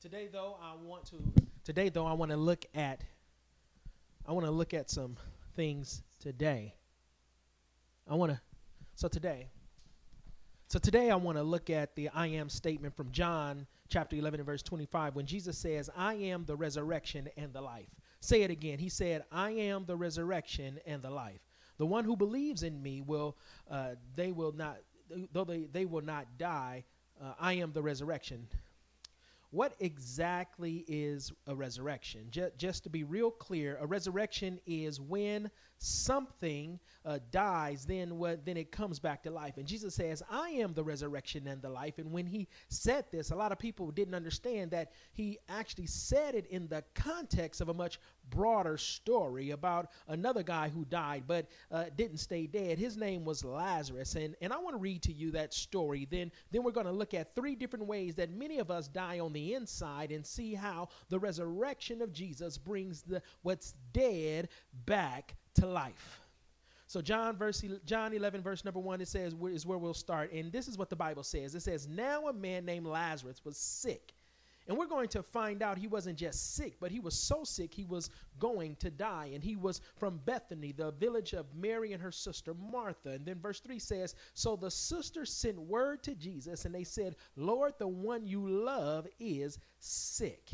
Today though I want to look at some things today. I want to so today so today I want to look at the I am statement from John chapter 11 and verse 25 when Jesus says, "I am the resurrection and the life." Say it again. He said, "I am the resurrection and the life. The one who believes in me they will not though they will not die. I am the resurrection." What exactly is a resurrection? Just to be real clear, a resurrection is when something dies, then it comes back to life. And Jesus says, "I am the resurrection and the life." And when he said this, a lot of people didn't understand that he actually said it in the context of a much broader story about another guy who died but didn't stay dead. His name was Lazarus. And I want to read to you that story. Then we're going to look at three different ways that many of us die on the inside and see how the resurrection of Jesus brings what's dead back to life. So John 11 verse number 1, it says, is where we'll start. And this is what the Bible says. It says, "Now a man named Lazarus was sick." And we're going to find out he wasn't just sick, but he was so sick he was going to die. And he was from Bethany, the village of Mary and her sister Martha. And then verse 3 says, "So the sisters sent word to Jesus, and they said, 'Lord, the one you love is sick.'"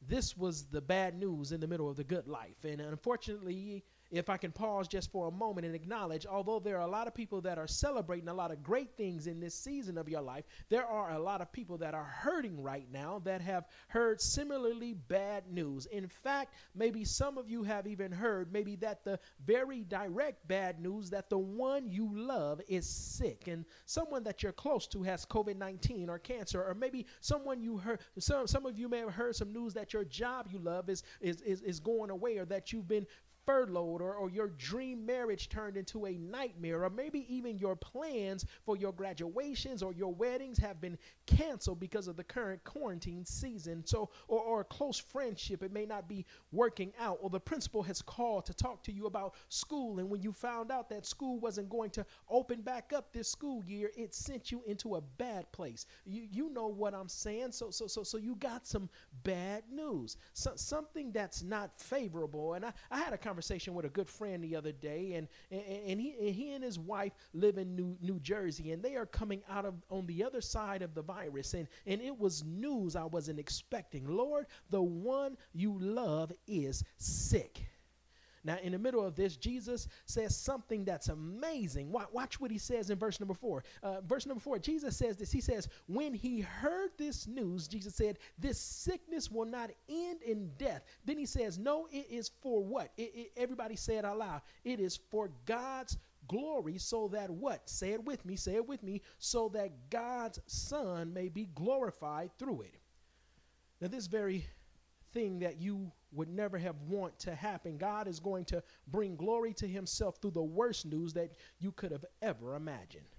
This was the bad news in the middle of the good life. And unfortunately, if I can pause just for a moment and acknowledge, although there are a lot of people that are celebrating a lot of great things in this season of your life, there are a lot of people that are hurting right now that have heard similarly bad news. In fact, maybe some of you have even heard maybe that the very direct bad news that the one you love is sick, and someone that you're close to has COVID-19 or cancer, or maybe someone you heard, some of you may have heard some news that your job you love is going away, or that you've been furloughed, or your dream marriage turned into a nightmare, or maybe even your plans for your graduations or your weddings have been canceled because of the current quarantine season. So, or a close friendship, it may not be working out, or the principal has called to talk to you about school, and when you found out that school wasn't going to open back up this school year, it sent you into a bad place. You know what I'm saying? So you got some bad news, something that's not favorable. And I had a conversation with a good friend the other day, and he and his wife live in New Jersey, and they are coming out on the other side of the virus, and it was news I wasn't expecting. "Lord, the one you love is sick." Now, in the middle of this, Jesus says something that's amazing. Watch what he says in verse number 4. Verse number 4, Jesus says this. He says, "When he heard this news," Jesus said, "this sickness will not end in death." Then he says, "No, it is for what?" Everybody say it out loud. "It is for God's glory, so that" what? Say it with me. Say it with me. "So that God's Son may be glorified through it." Now, this very thing that you would never have want to happen, God is going to bring glory to himself through the worst news that you could have ever imagined.